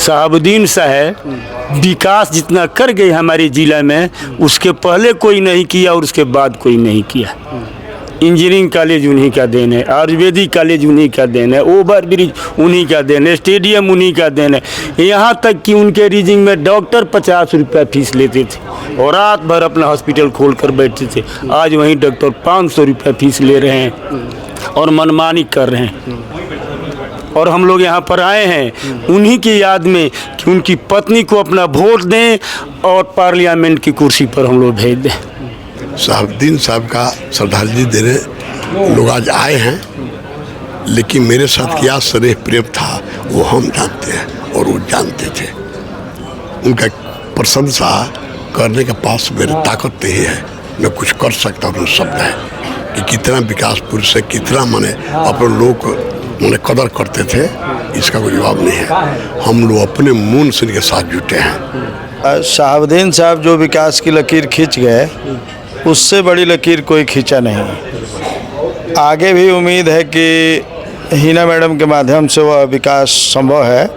शहाबुद्दीन साहब विकास जितना कर गए हमारे ज़िला में, उसके पहले कोई नहीं किया और उसके बाद कोई नहीं किया। इंजीनियरिंग कॉलेज उन्हीं का देन है, आयुर्वेदिक कॉलेज उन्हीं का देन है, ओवर ब्रिज उन्हीं का देन है, स्टेडियम उन्हीं का देन है। यहाँ तक कि उनके रीजिंग में डॉक्टर 50 रुपया फीस लेते थे और रात भर अपना हॉस्पिटल खोल कर बैठते थे। आज वहीं डॉक्टर 500 रुपया फीस ले रहे हैं और मनमानी कर रहे हैं। और हम लोग यहाँ पर आए हैं उन्हीं की याद में कि उनकी पत्नी को अपना वोट दें और पार्लियामेंट की कुर्सी पर हम लोग भेज दें। शहाबुद्दीन साहब का श्रद्धांजलि देने लोग आज आए हैं, लेकिन मेरे साथ क्या स्नेह प्रेम था वो हम जानते हैं और वो जानते थे। उनका प्रशंसा करने के पास मेरी ताकत नहीं है, मैं कुछ कर सकता हूँ शब्द है कि कितना विकास पुरुष है, कितना माने अपने लोग मैंने कदर करते थे, इसका कोई जवाब नहीं है। हम लोग अपने मून से इनके साथ जुटे हैं। शहाबुद्दीन साहब जो विकास की लकीर खींच गए, उससे बड़ी लकीर कोई खींचा नहीं। आगे भी उम्मीद है कि हिना मैडम के माध्यम से वह विकास संभव है।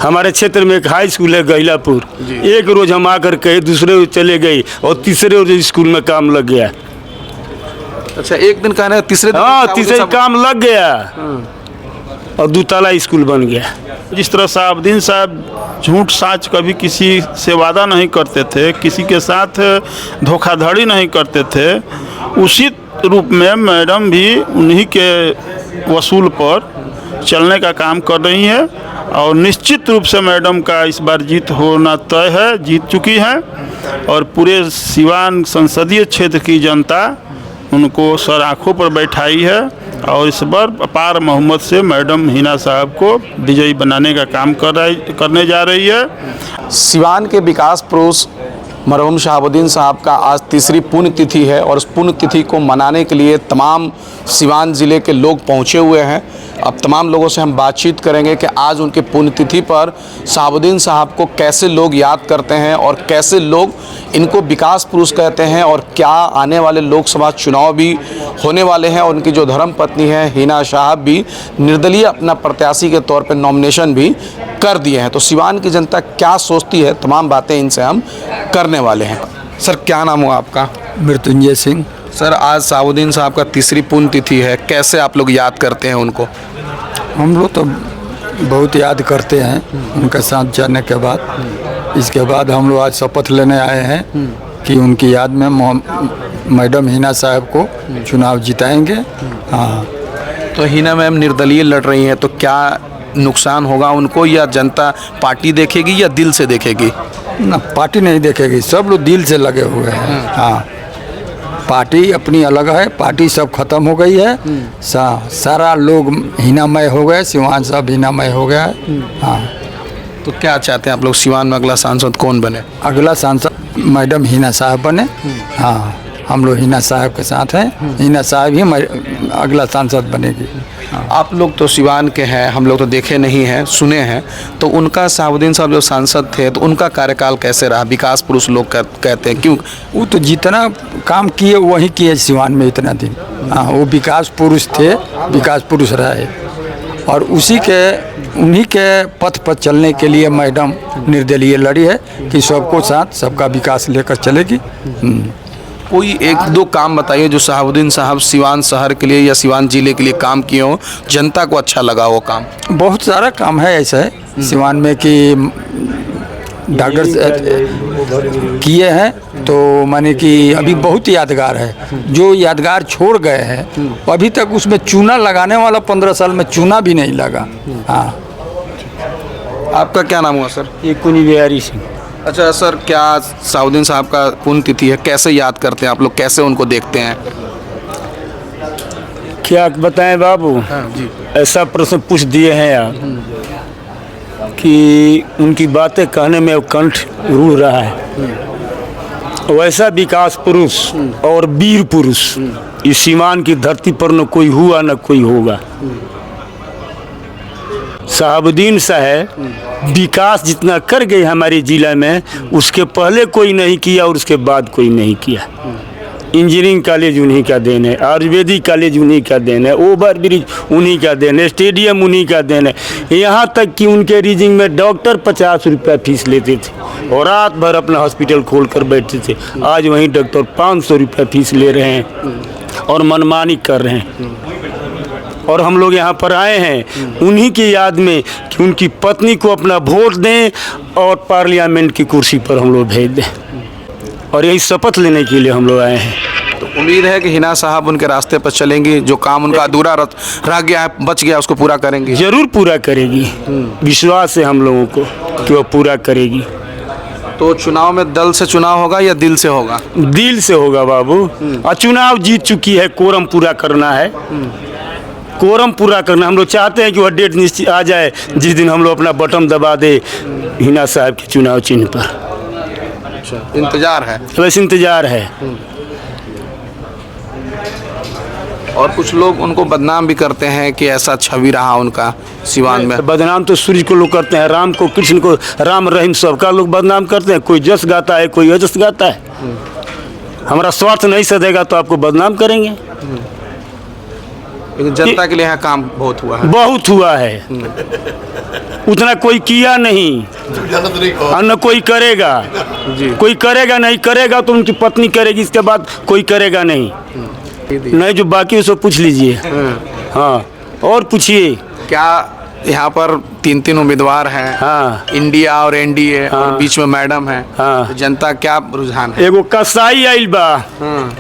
हमारे क्षेत्र में एक हाई स्कूल है गहिलापुर, एक रोज़ हम आकर कहे, दूसरे रोज चले गए और तीसरे रोज स्कूल में काम लग गया। अच्छा, एक दिन कहना है, तीसरे दिन हाँ, तीसरे काम लग गया और 2 ताला स्कूल बन गया। जिस तरह शहाबुद्दीन साहब झूठ साच कभी किसी से वादा नहीं करते थे, किसी के साथ धोखाधड़ी नहीं करते थे, उसी रूप में मैडम भी उन्हीं के वसूल पर चलने का काम कर रही है। और निश्चित रूप से मैडम का इस बार जीत होना तय है, जीत चुकी है और पूरे सिवान संसदीय क्षेत्र की जनता उनको सर आँखों पर बैठाई है और इस बार अपार बहुमत से मैडम हिना साहब को विजयी बनाने का काम करने जा रही है। सिवान के विकास पुरुष मरहूम शहाबुद्दीन साहब का आज तीसरी पुण्यतिथि है और उस पुण्यतिथि को मनाने के लिए तमाम सिवान ज़िले के लोग पहुंचे हुए हैं। अब तमाम लोगों से हम बातचीत करेंगे कि आज उनके पुण्यतिथि पर शहाबुद्दीन साहब को कैसे लोग याद करते हैं और कैसे लोग इनको विकास पुरुष कहते हैं और क्या आने वाले लोकसभा चुनाव भी होने वाले हैं और उनकी जो धर्मपत्नी है हिना साहब भी निर्दलीय अपना प्रत्याशी के तौर पर नॉमिनेशन भी कर दिए हैं। तो सिवान की जनता क्या सोचती है, तमाम बातें इनसे हम करने वाले हैं। सर, क्या नाम हुआ आपका? मृत्युंजय सिंह। सर, आज शहाबुद्दीन साहब का तीसरी पुण्यतिथि है, कैसे आप लोग याद करते हैं उनको? हम लोग तो बहुत याद करते हैं उनका साथ जाने के बाद। इसके बाद हम लोग आज शपथ लेने आए हैं कि उनकी याद में मैडम हिना साहब को चुनाव जिताएंगे। हाँ, तो हिना मैम निर्दलीय लड़ रही हैं, तो क्या नुकसान होगा उनको, या जनता पार्टी देखेगी या दिल से देखेगी? ना, पार्टी नहीं देखेगी, सब लोग दिल से लगे हुए हैं। हाँ, पार्टी अपनी अलग है, पार्टी सब खत्म हो गई है। सारा लोग हिनामय हो गए, सिवान साहब हिनामय हो गया है। हाँ, तो क्या चाहते हैं आप लोग, सिवान में अगला सांसद कौन बने? अगला सांसद मैडम हिना साहब बने। हाँ, हम लोग हिना साहब के साथ हैं, हिना साहब ही अगला सांसद बनेगी। आप लोग तो सिवान के हैं, हम लोग तो देखे नहीं हैं, सुने हैं, तो उनका शहाबुद्दीन साहब जो सांसद थे तो उनका कार्यकाल कैसे रहा? विकास पुरुष लोग कहते हैं, क्यों? वो तो जितना काम किए वही किए सिवान में इतना दिन। हाँ, वो विकास पुरुष थे, विकास पुरुष रहे और उन्हीं के पथ पर चलने के लिए मैडम निर्दलीय लड़ी है कि सबको साथ सबका विकास लेकर चलेगी। कोई 1-2 काम बताइए जो शहाबुद्दीन साहब सिवान शहर के लिए या सिवान जिले के लिए काम किए हो, जनता को अच्छा लगा वो काम। बहुत सारा काम है ऐसा है सिवान में कि डॉक्टर किए हैं, तो माने कि अभी बहुत यादगार है। जो यादगार छोड़ गए हैं अभी तक उसमें चूना लगाने वाला 15 साल में चूना भी नहीं लगा। हाँ, आपका क्या नाम हुआ सर? ये कुनी बिहारी सिंह। अच्छा सर, क्या शहाबुद्दीन साहब का पुण्यतिथि है, कैसे याद करते हैं आप लोग, कैसे उनको देखते हैं? क्या बताएं बाबू? हाँ जी। ऐसा प्रश्न पूछ दिए हैं आप कि उनकी बातें कहने में कंठ रूह रहा है। वैसा विकास पुरुष और वीर पुरुष इस सीमान की धरती पर न कोई हुआ न कोई होगा। शहाबुद्दीन साहब विकास जितना कर गए हमारे ज़िला में, उसके पहले कोई नहीं किया और उसके बाद कोई नहीं किया। इंजीनियरिंग कॉलेज उन्हीं का देन है, आयुर्वेदिक कॉलेज उन्हीं का देन है, ओवर ब्रिज उन्हीं का देन है, स्टेडियम उन्हीं का देन है। यहाँ तक कि उनके रीजिंग में डॉक्टर 50 रुपया फीस लेते थे और रात भर अपना हॉस्पिटल खोल कर बैठते थे। आज वहीं डॉक्टर 500 रुपया फीस ले रहे हैं और मनमानी कर रहे हैं। और हम लोग यहाँ पर आए हैं उन्हीं की याद में कि उनकी पत्नी को अपना वोट दें और पार्लियामेंट की कुर्सी पर हम लोग भेज दें, और यही शपथ लेने के लिए हम लोग आए हैं। तो उम्मीद है कि हिना साहब उनके रास्ते पर चलेंगी, जो काम उनका अधूरा रह गया है, बच गया, उसको पूरा करेंगी। जरूर पूरा करेगी, विश्वास है हम लोगों को कि वो पूरा करेगी। तो चुनाव में दल से चुनाव होगा या दिल से होगा? दिल से होगा बाबू। और चुनाव जीत चुकी है, कोरम पूरा करना है, कोरम पूरा करना। हम लोग चाहते हैं कि वह डेट निश्चित आ जाए जिस दिन हम लोग अपना बटन दबा दे हिना साहब के चुनाव चिन्ह पर। इंतजार है, बस इंतजार है। और कुछ लोग उनको बदनाम भी करते हैं कि ऐसा छवि रहा उनका सिवान में। बदनाम तो सूर्य को लोग करते हैं, राम को, कृष्ण को, राम रहीम सबका लोग बदनाम करते हैं। कोई जस गाता है, कोई अजस गाता है। हमारा स्वार्थ नहीं सधेगा तो आपको बदनाम करेंगे। लेकिन जनता के लिए यहाँ काम बहुत हुआ है। बहुत हुआ है, उतना कोई किया नहीं और न कोई करेगा। कोई करेगा नहीं, करेगा तो उनकी पत्नी करेगी, इसके बाद कोई करेगा नहीं। नहीं, जो बाकी उसको पूछ लीजिए। हाँ, और पूछिए। क्या यहाँ पर 3 उम्मीदवार हैं? हाँ, इंडिया और एनडीए, और बीच में मैडम है। हाँ। तो जनता क्या रुझान है? एगो कसाई आइल बा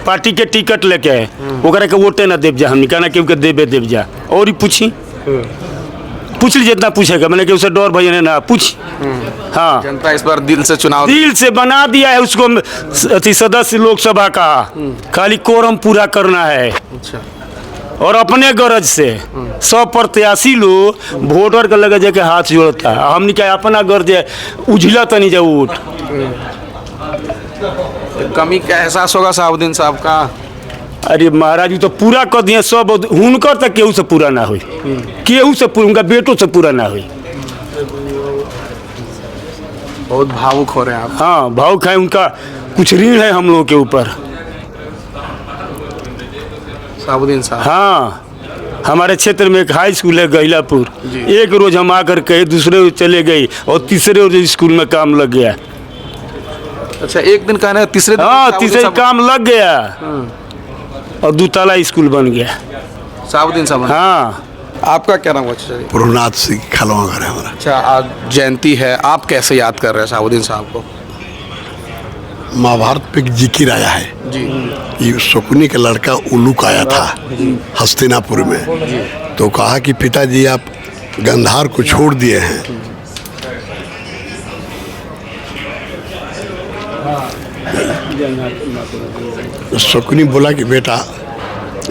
पार्टी के टिकट लेके, ओकरा के वोटे ना देव जा, हमने कहना कि देवे देव जा। और ही पूछी, पूछ लीजिए, जितना पूछेगा। मैंने कि उसे डर भैया ना पूछ। हाँ, जनता इस बार दिल से चुनाव दिल से बना दिया है उसको अति सदस्य लोकसभा का। खाली कोरम पूरा करना है। अच्छा। और अपने गरज से 100 प्रत्याशी लोग वोटर के लगे जाके हाथ जोड़ता है। हमने क्या अपना गर्ज है, उझला तनी जा वोट। कमी का एहसास होगा साहुद्दीन साहब का? अरे महाराज, जी तो पूरा कर दिए सब, हुनकर तक केहू से पूरा ना हुई, केहू से पूरा, उनका बेटों से पूरा ना हुई। बहुत भावुक हो रहे हैं आप। हाँ, भावुक है, उनका कुछ ऋण है हम लोगों के ऊपर। साहुद्दीन साहब। हाँ, हमारे क्षेत्र में एक हाई स्कूल है गहिलापुर। एक रोज हम आकर कहे, दूसरे रोज चले गए और तीसरे रोज स्कूल में काम लग गया। अच्छा, एक दिन कहना है, तीसरे दिन हाँ, साहुद्दीन तीसरे साहब- काम लग गया और 2 ताला स्कूल बन गया। साहुद्दीन साहब। हाँ, आपका क्या नाम है? अच्छा, प्रभुनाथ सिंह खलवा घर है हमारा। अच्छा, आज जयंती है, आप कैसे याद कर रहे हैं साहुद्दीन साहब को? महाभारत पे एक जिक्र आया है जी। ये शकुनी का लड़का उल्लूक आया था हस्तिनापुर में, तो कहा कि पिताजी आप गंधार को छोड़ दिए हैं। शकुनी बोला कि बेटा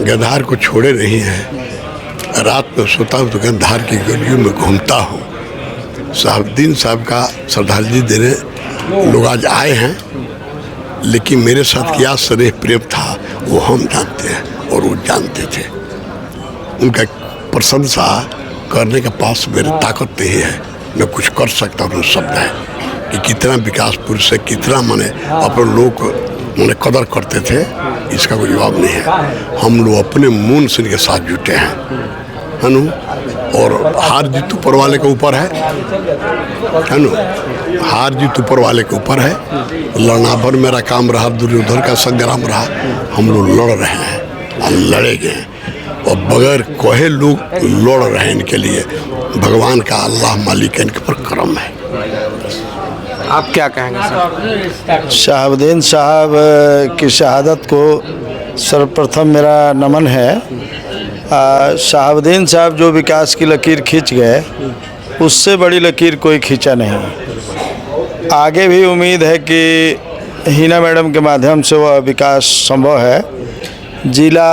गंधार को छोड़े नहीं हैं, रात में सोता हूँ तो गंधार की गलियों में घूमता हूँ। साहुद्दीन साहब का श्रद्धांजलि देने लोग आज आए हैं, लेकिन मेरे साथ क्या स्नेह प्रेम था वो हम जानते हैं और वो जानते थे। उनका प्रशंसा करने के पास मेरी ताकत नहीं है, मैं कुछ कर सकता हूँ शब्द है कि कितना विकास पुरुष है, कितना माने अपने लोग माने कदर करते थे, इसका कोई जवाब नहीं है। हम लोग अपने मून से इनके साथ जुटे हैं नु, और हार जीत ऊपर वाले के ऊपर है नु, हार जीत ऊपर वाले के ऊपर है। लड़ना भर मेरा काम रहा, दुर्योधन का संग्राम रहा, हम लोग लड़ रहे हैं और लड़ेंगे, और बगैर कहे लोग लड़ रहे हैं इनके लिए। भगवान का अल्लाह मालिक इनके पर करम है। आप क्या कहेंगे सर? शहाबुद्दीन साहब की शहादत को सर्वप्रथम मेरा नमन है। शहाबुद्दीन साहब जो विकास की लकीर खींच गए, उससे बड़ी लकीर कोई खींचा नहीं। आगे भी उम्मीद है कि हिना मैडम के माध्यम से वह विकास संभव है। जिला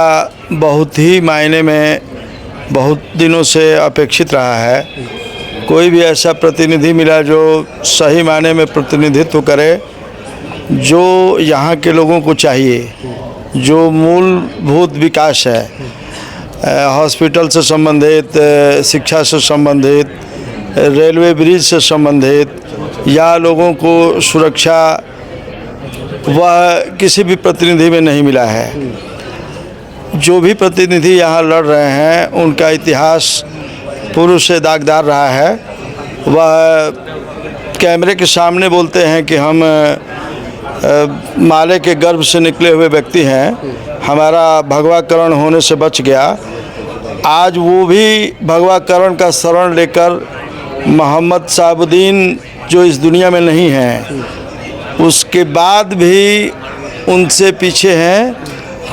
बहुत ही मायने में बहुत दिनों से अपेक्षित रहा है। कोई भी ऐसा प्रतिनिधि मिला जो सही मायने में प्रतिनिधित्व करे, जो यहाँ के लोगों को चाहिए, जो मूलभूत विकास है, हॉस्पिटल से संबंधित, शिक्षा से संबंधित, रेलवे ब्रिज से संबंधित, या लोगों को सुरक्षा वह किसी भी प्रतिनिधि में नहीं मिला है। जो भी प्रतिनिधि यहाँ लड़ रहे हैं उनका इतिहास पूर्व से दागदार रहा है। वह कैमरे के सामने बोलते हैं कि हम माले के गर्भ से निकले हुए व्यक्ति हैं, हमारा भगवाकरण होने से बच गया। आज वो भी भगवाकरण का शरण लेकर मोहम्मद शहाबुद्दीन जो इस दुनिया में नहीं हैं, उसके बाद भी उनसे पीछे हैं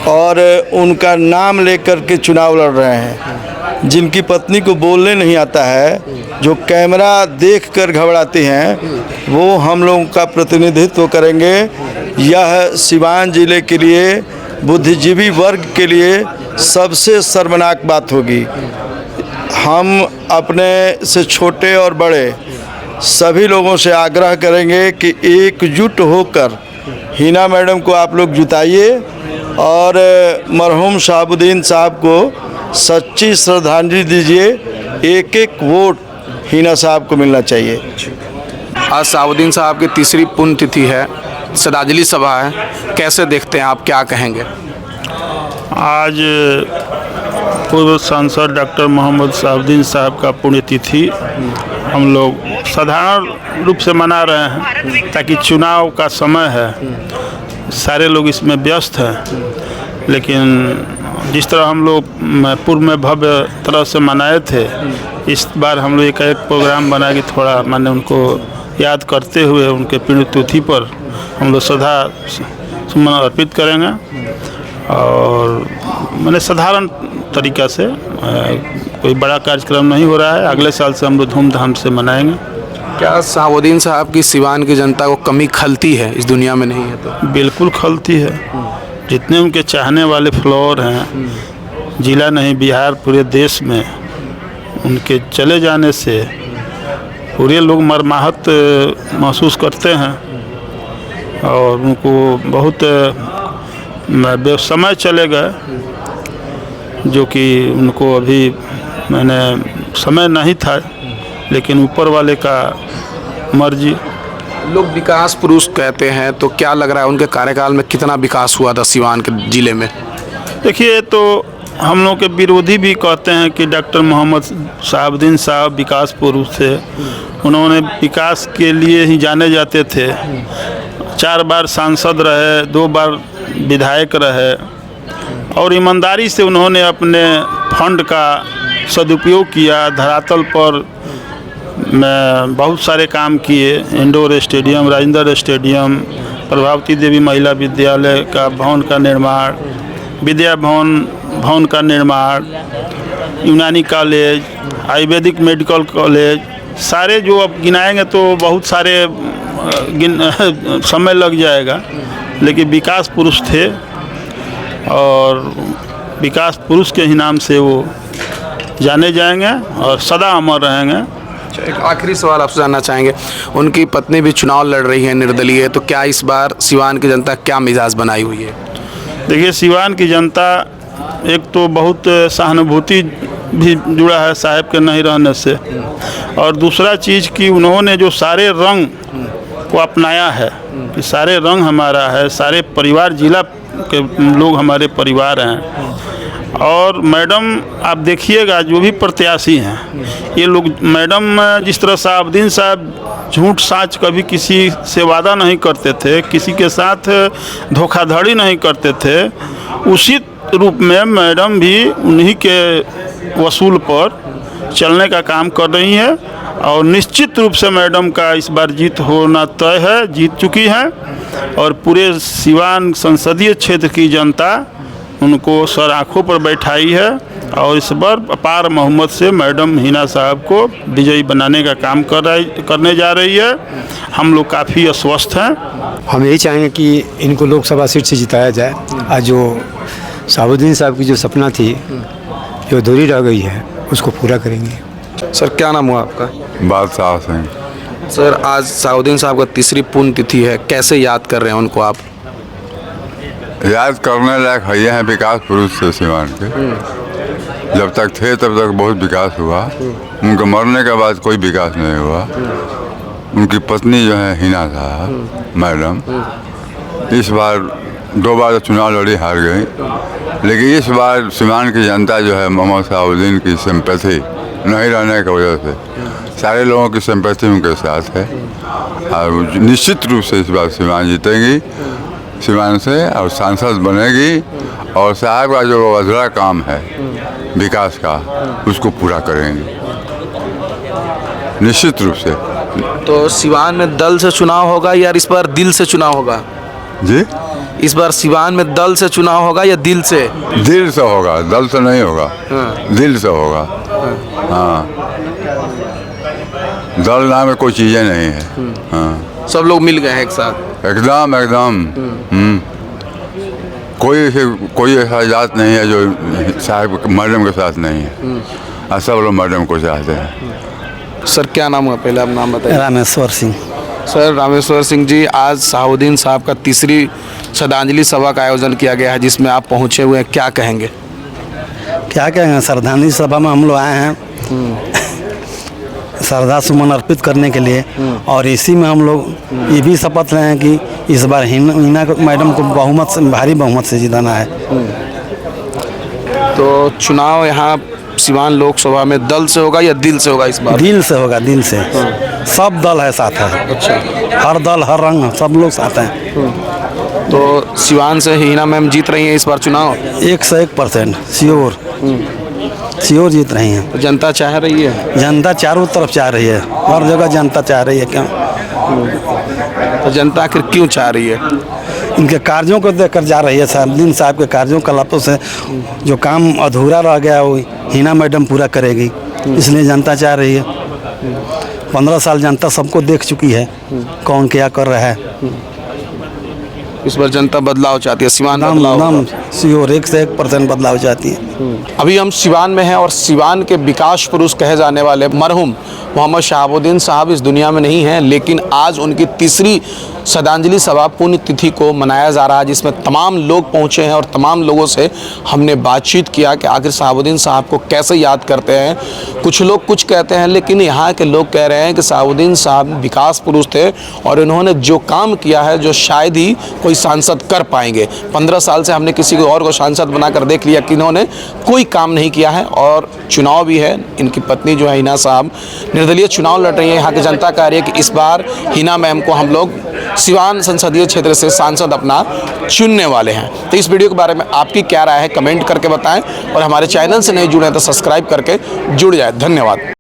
और उनका नाम लेकर के चुनाव लड़ रहे हैं। जिनकी पत्नी को बोलने नहीं आता है, जो कैमरा देखकर घबराती हैं, वो हम लोगों का प्रतिनिधित्व करेंगे। यह सिवान जिले के लिए, बुद्धिजीवी वर्ग के लिए सबसे शर्मनाक बात होगी। हम अपने से छोटे और बड़े सभी लोगों से आग्रह करेंगे कि एकजुट होकर हिना मैडम को आप लोग जिताइए और मरहूम शहाबुद्दीन साहब को सच्ची श्रद्धांजलि दीजिए। एक एक वोट हिना साहब को मिलना चाहिए। आज शहाबुद्दीन साहब की तीसरी पुण्यतिथि है, श्रद्धांजलि सभा है, कैसे देखते हैं आप, क्या कहेंगे? आज पूर्व सांसद डॉक्टर मोहम्मद शहाबुद्दीन साहब का पुण्यतिथि हम लोग साधारण रूप से मना रहे हैं, ताकि चुनाव का समय है, सारे लोग इसमें व्यस्त हैं। लेकिन जिस तरह हम लोग पूर्व में भव्य तरह से मनाए थे, इस बार हम लोग एक प्रोग्राम बना के थोड़ा माने उनको याद करते हुए उनके पुण्यतिथि पर हम लोग श्रद्धा सुमन अर्पित करेंगे और मैंने साधारण तरीक़ा से कोई बड़ा कार्यक्रम नहीं हो रहा है। अगले साल से हम लोग धूमधाम से मनाएंगे। क्या शहाबुद्दीन साहब की सिवान की जनता को कमी खलती है, इस दुनिया में नहीं है तो? बिल्कुल खलती है। जितने उनके चाहने वाले फ्लोर हैं, जिला नहीं बिहार पूरे देश में, उनके चले जाने से पूरे लोग मर्माहत महसूस करते हैं और उनको बहुत समय चले गए, जो कि उनको अभी मैंने समय नहीं था, लेकिन ऊपर वाले का मर्जी। लोग विकास पुरुष कहते हैं, तो क्या लग रहा है उनके कार्यकाल में कितना विकास हुआ था सिवान के जिले में? देखिए, तो हम लोग के विरोधी भी कहते हैं कि डॉक्टर मोहम्मद शहाबुद्दीन साहब विकास पुरुष थे। उन्होंने विकास के लिए ही जाने जाते थे। 4 बार सांसद रहे, 2 बार विधायक रहे और ईमानदारी से उन्होंने अपने फंड का सदुपयोग किया। धरातल पर में बहुत सारे काम किए। Indoor stadium, Rajendra stadium, Prabhavati Devi Mahila Vidyalaya का भवन का निर्माण, विद्या भवन का निर्माण, यूनानी कॉलेज, आयुर्वेदिक मेडिकल कॉलेज, सारे जो अब गिनाएंगे तो बहुत सारे समय लग जाएगा। लेकिन विकास पुरुष थे और विकास पुरुष के ही नाम से वो जाने जाएंगे और सदा अमर रहेंगे। एक आखिरी सवाल आपसे जानना चाहेंगे, उनकी पत्नी भी चुनाव लड़ रही है निर्दलीय, तो क्या इस बार सिवान की जनता क्या मिजाज बनाई हुई है? देखिए, सिवान की जनता एक तो बहुत सहानुभूति भी जुड़ा है साहब के नहीं रहने से, और दूसरा चीज़ कि उन्होंने जो सारे रंग को अपनाया है, कि सारे रंग हमारा है, सारे परिवार, जिला के लोग हमारे परिवार हैं। और मैडम आप देखिएगा, जो भी प्रत्याशी हैं ये लोग, मैडम जिस तरह शहाबुद्दीन साहब झूठ साच कभी किसी से वादा नहीं करते थे, किसी के साथ धोखाधड़ी नहीं करते थे, उसी रूप में मैडम भी उन्हीं के वसूल पर चलने का काम कर रही है। और निश्चित रूप से मैडम का इस बार जीत होना तय है, जीत चुकी है और पूरे सिवान संसदीय क्षेत्र की जनता उनको सर आँखों पर बैठाई है और इस बार अपार मोहम्मद से मैडम हिना साहब को विजयी बनाने का काम करने जा रही है। हम लोग काफ़ी अस्वस्थ हैं। हम यही चाहेंगे कि इनको लोकसभा सीट से जिताया जाए। आज जो शहाबुद्दीन साहब की जो सपना थी, जो अधूरी रह गई है, उसको पूरा करेंगे। सर, क्या नाम हुआ आपका? बादशाह सिंह। सर, आज शहाबुद्दीन साहब का तीसरी पुण्यतिथि है, कैसे याद कर रहे हैं उनको आप? याद करने लायक है हैं विकास पुरुष से सिवान के। जब तक थे तब तक बहुत विकास हुआ, उनके मरने के बाद कोई विकास नहीं हुआ। उनकी पत्नी जो है हिना साहब मैडम, इस बार 2 बार चुनाव लड़ी, हार गई। लेकिन इस बार सीवान की जनता जो है मोहम्मद शहाबुद्दीन की सिंपैथी नहीं रहने की वजह से सारे लोगों की सिंपैथी उनके साथ है और निश्चित रूप से इस बार सीवान जीतेंगी, सीवान से और सांसद बनेगी और साहब का जो अधूरा काम है विकास का उसको पूरा करेंगे निश्चित रूप से। तो सिवान में दल से चुनाव होगा या इस बार दिल से चुनाव होगा? जी, इस बार सिवान में दल से चुनाव होगा या दिल से? दिल से होगा, दल से नहीं होगा। दिल से होगा। हाँ, दल नाम में कोई चीज़ें नहीं है। हाँ, सब लोग मिल गए हैं एक साथ। एकदम एकदम। कोई ऐसा जात नहीं है जो साहब मैडम के साथ नहीं है और सब लोग मैडम को चाहते हैं। सर क्या नाम है, पहले आप नाम बताइए। रामेश्वर सिंह। सर रामेश्वर सिंह जी, आज शहाबुद्दीन साहब का तीसरी श्रद्धांजलि सभा का आयोजन किया गया है जिसमें आप पहुंचे हुए हैं, क्या कहेंगे? क्या कहेंगे, श्रद्धांजलि सभा में हम लोग आए हैं श्रद्धा सुमन अर्पित करने के लिए और इसी में हम लोग ये भी शपथ लें हैं कि इस बार हिना मैडम को बहुमत से, भारी बहुमत से जिताना है। तो चुनाव यहाँ सिवान लोकसभा में दल से होगा या दिल से होगा इस बार? दिल से होगा, दिल से। सब दल है साथ है। अच्छा, हर दल हर रंग सब लोग साथ हैं। तो सिवान से हिना मैम जीत रही हैं इस बार चुनाव? 101% श्योर जीत रही हैं। तो जनता चाह रही है? जनता चारों तरफ चाह रही है, हर जगह जनता चाह रही है। क्यों? तो जनता आखिर क्यों चाह रही है? इनके कार्यों को देखकर जा रही है। शहाबुद्दीन साहब के कार्यों कलापों से जो काम अधूरा रह गया वो हिना मैडम पूरा करेगी, इसलिए जनता चाह रही है। 15 साल जनता सबको देख चुकी है कौन क्या कर रहा है। इस बार जनता बदलाव चाहती है, सिवान श्योर 101% बदलाव चाहती है। अभी हम सिवान में हैं और सिवान के विकास पुरुष कहे जाने वाले मरहूम मोहम्मद शहाबुद्दीन साहब इस दुनिया में नहीं हैं, लेकिन आज उनकी तीसरी श्रद्धांजलि सभा पुण्य तिथि को मनाया जा रहा है जिसमें तमाम लोग पहुंचे हैं और तमाम लोगों से हमने बातचीत किया कि आखिर शहाबुद्दीन साहब को कैसे याद करते हैं। कुछ लोग कुछ कहते हैं, लेकिन यहाँ के लोग कह रहे हैं कि शहाबुद्दीन साहब विकास पुरुष थे और इन्होंने जो काम किया है जो शायद ही कोई सांसद कर पाएंगे। 15 साल से हमने किसी को और को सांसद बनाकर देख लिया कि इन्होंने कोई काम नहीं किया है। और चुनाव भी है, इनकी पत्नी जो है हिना साहब निर्दलीय चुनाव लड़ रही है। यहाँ की जनता कह रही है कि इस बार हिना मैम को हम लोग सिवान संसदीय क्षेत्र से सांसद अपना चुनने वाले हैं। तो इस वीडियो के बारे में आपकी क्या राय है कमेंट करके बताएं और हमारे चैनल से नहीं जुड़े हैं तो सब्सक्राइब करके जुड़ जाए। धन्यवाद।